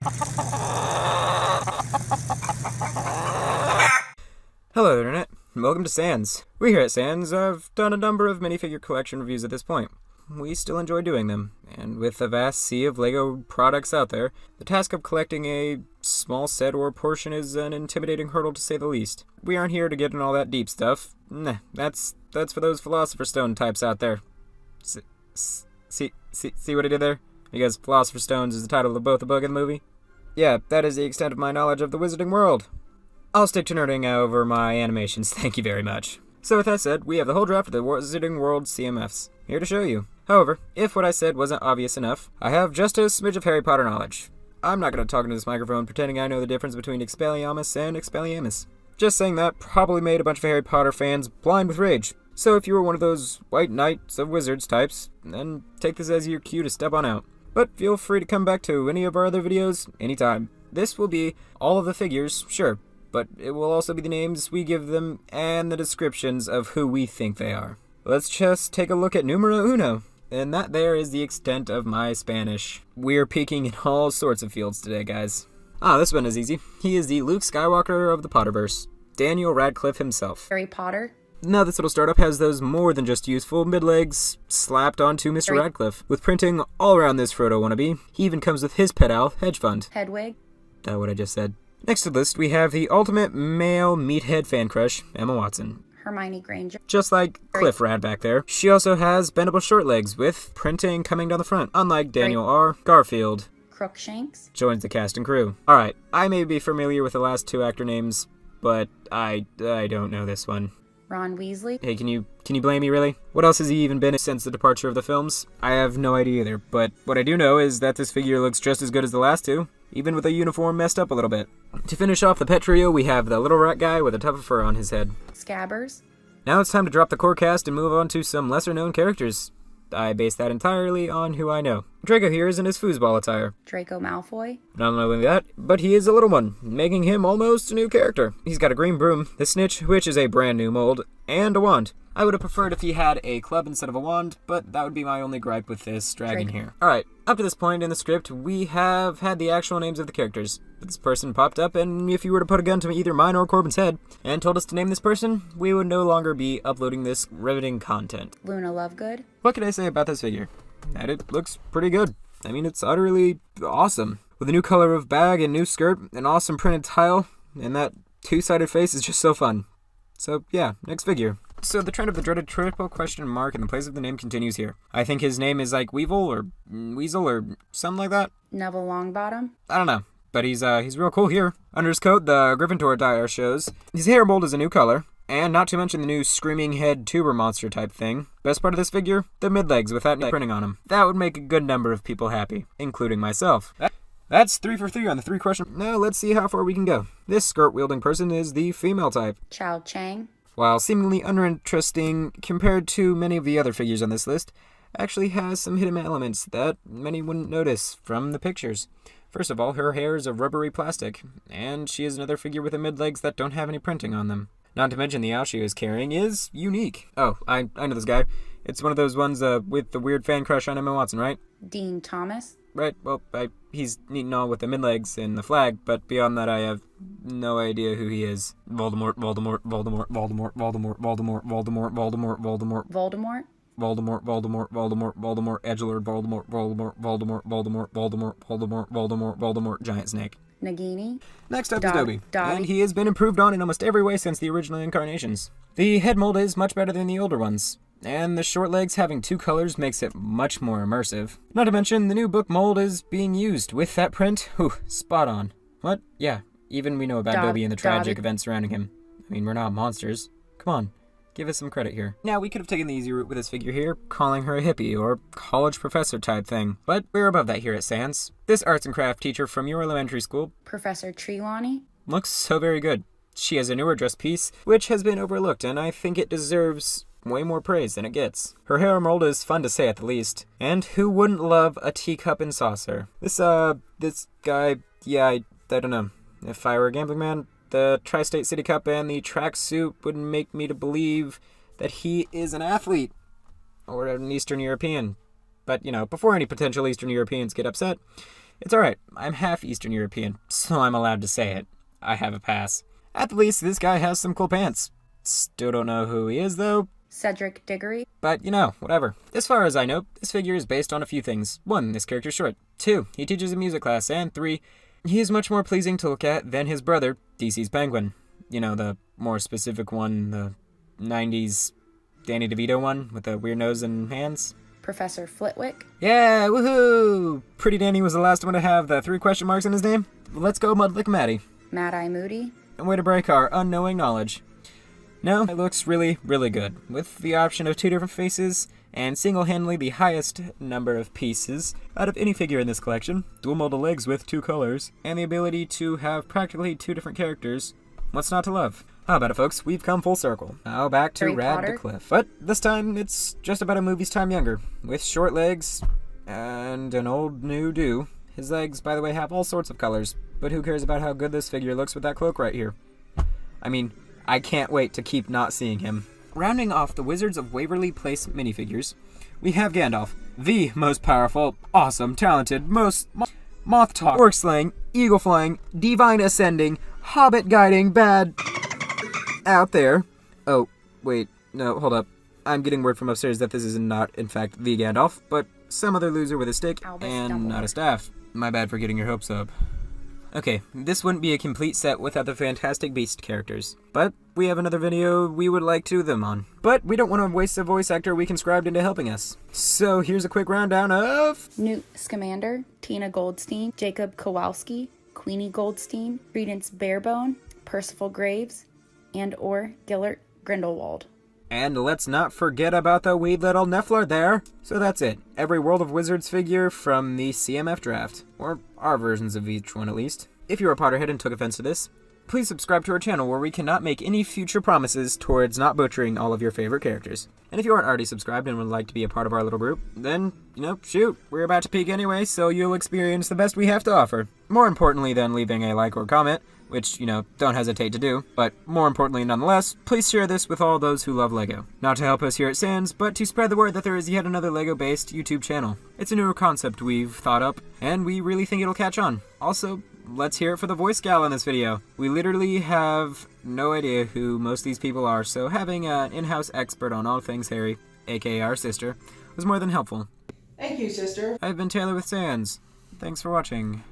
Hello Internet, and welcome to Sans. We here at Sans have done a number of minifigure collection reviews at this point. We still enjoy doing them, and with the vast sea of LEGO products out there, the task of collecting a small set or portion is an intimidating hurdle to say the least. We aren't here to get in all that deep stuff. Nah, that's for those Philosopher's Stone types out there. See what I did there? Because Philosopher's Stones is the title of both the book and the movie. Yeah, that is the extent of my knowledge of the Wizarding World. I'll stick to nerding over my animations, thank you very much. So with that said, we have the whole draft of the Wizarding World CMFs, here to show you. However, if what I said wasn't obvious enough, I have just a smidge of Harry Potter knowledge. I'm not going to talk into this microphone pretending I know the difference between Expelliarmus and Expelliarmus. Just saying that probably made a bunch of Harry Potter fans blind with rage. So if you were one of those white knights of wizards types, then take this as your cue to step on out. But feel free to come back to any of our other videos anytime. This will be all of the figures, sure, but it will also be the names we give them and the descriptions of who we think they are. Let's just take a look at numero uno. And that there is the extent of my Spanish. We're peaking in all sorts of fields today, guys. This one is easy. He is the Luke Skywalker of the Potterverse. Daniel Radcliffe himself. Harry Potter. Now this little startup has those more than just useful mid-legs slapped onto Mr. Radcliffe. With printing all around this Frodo wannabe, he even comes with his pet owl, Hedge Fund. Hedwig. That what I just said. Next to the list, we have the ultimate male meathead fan crush, Emma Watson. Hermione Granger. Just like Cliff Rad back there, she also has bendable short legs with printing coming down the front, unlike Daniel R. Garfield. Crookshanks. Joins the cast and crew. Alright, I may be familiar with the last two actor names, but I don't know this one. Ron Weasley. Hey, can you blame me, really? What else has he even been since the departure of the films? I have no idea either, but what I do know is that this figure looks just as good as the last two, even with the uniform messed up a little bit. To finish off the pet trio, we have the little rat guy with a tuft of fur on his head. Scabbers. Now it's time to drop the core cast and move on to some lesser-known characters. I base that entirely on who I know. Draco here is in his foosball attire. Draco Malfoy. Not only that, but he is a little one, making him almost a new character. He's got a green broom, the snitch, which is a brand new mold, and a wand. I would have preferred if he had a club instead of a wand, but that would be my only gripe with this dragon here. Alright, up to this point in the script, we have had the actual names of the characters. This person popped up, and if you were to put a gun to either mine or Corbin's head, and told us to name this person, we would no longer be uploading this riveting content. Luna Lovegood. What can I say about this figure? That it looks pretty good. I mean, it's utterly awesome. With a new color of bag and new skirt, an awesome printed tile, and that two-sided face is just so fun. So yeah, next figure. So the trend of the dreaded triple question mark in the place of the name continues here. I think his name is like Weevil or Weasel or something like that. Neville Longbottom. I don't know, but he's real cool here. Under his coat, the Gryffindor attire shows. His hair mold is a new color, and not to mention the new screaming head tuber monster type thing. Best part of this figure, the mid-legs with that printing on them. That would make a good number of people happy, including myself. That's 3 for 3 on the 3 question. Now let's see how far we can go. This skirt-wielding person is the female type. Chao Chang. While seemingly uninteresting compared to many of the other figures on this list, actually has some hidden elements that many wouldn't notice from the pictures. First of all, her hair is a rubbery plastic, and she is another figure with the mid-legs that don't have any printing on them. Not to mention the owl she is carrying is unique. Oh, I know this guy. It's one of those ones with the weird fan crush on Emma Watson, right? Dean Thomas. Right, well, he's neat and all with the mid-legs and the flag, but beyond that I have no idea who he is. Voldemort. Voldemort. Edgelord, giant snake. Nagini. Next up is Dobby, and he has been improved on in almost every way since the original incarnations. The head mold is much better than the older ones, and the short legs having 2 colors makes it much more immersive. Not to mention, the new book mold is being used with that print. Whew, spot on. What? Yeah, even we know about Dobby and the tragic events surrounding him. I mean, we're not monsters. Come on, give us some credit here. Now, we could have taken the easy route with this figure here, calling her a hippie or college professor type thing, but we're above that here at Sans. This arts and craft teacher from your elementary school, Professor Trelawney, looks so very good. She has a newer dress piece, which has been overlooked, and I think it deserves way more praise than it gets. Her hair mold is fun to say at the least, and who wouldn't love a teacup and saucer? This guy, yeah, I don't know. If I were a gambling man, the Tri-State City Cup and the tracksuit would make me to believe that he is an athlete, or an Eastern European. But, you know, before any potential Eastern Europeans get upset, It's alright, I'm half Eastern European, so I'm allowed to say it. I have a pass. At the least, this guy has some cool pants. Still don't know who he is, though. Cedric Diggory. But, whatever. As far as I know, this figure is based on a few things. 1, this character's short. 2, he teaches a music class. And 3, he is much more pleasing to look at than his brother, DC's Penguin. The more specific one, the 90s Danny DeVito one with the weird nose and hands. Professor Flitwick. Yeah, woohoo! Pretty Danny was the last one to have the 3 question marks in his name. Let's go Mudlick Matty. Mad Eye Moody. And way to break our unknowing knowledge. No, it looks really, really good, with the option of 2 different faces, and single-handedly the highest number of pieces out of any figure in this collection, dual molded legs with 2 colors, and the ability to have practically 2 different characters. What's not to love? How about it, folks? We've come full circle. Now back to Harry Rad Potter. to Cliff. But this time, it's just about a movie's time younger, with short legs and an old new do. His legs, by the way, have all sorts of colors, but who cares about how good this figure looks with that cloak right here? I mean, I can't wait to keep not seeing him. Rounding off the Wizards of Waverly Place minifigures, we have Gandalf, the most powerful, awesome, talented, most moth talk, orc slaying, eagle flying, divine ascending, hobbit guiding, bad out there. Oh, wait, no, hold up. I'm getting word from upstairs that this is not, in fact, the Gandalf, but some other loser with a stick Albus and Dumbledore. not a staff. My bad for getting your hopes up. Okay, this wouldn't be a complete set without the Fantastic Beast characters, but we have another video we would like to them on. But we don't want to waste a voice actor we conscribed into helping us. So here's a quick rundown of... Newt Scamander. Tina Goldstein. Jacob Kowalski. Queenie Goldstein. Credence Barebone. Percival Graves. And or Gellert Grindelwald. And let's not forget about the wee little Niffler there. So that's it. Every World of Wizards figure from the CMF draft. Or our versions of each one at least. If you're a Potterhead and took offense to this, please subscribe to our channel where we cannot make any future promises towards not butchering all of your favorite characters. And if you aren't already subscribed and would like to be a part of our little group, then, shoot, we're about to peak anyway, so you'll experience the best we have to offer. More importantly than leaving a like or comment, which, don't hesitate to do, but more importantly nonetheless, please share this with all those who love LEGO. Not to help us here at Sans, but to spread the word that there is yet another LEGO-based YouTube channel. It's a newer concept we've thought up, and we really think it'll catch on. Also, let's hear it for the voice gal in this video. We literally have no idea who most of these people are, so having an in-house expert on all things Harry, aka our sister, was more than helpful. Thank you, sister. I've been Taylor with Sans. Thanks for watching.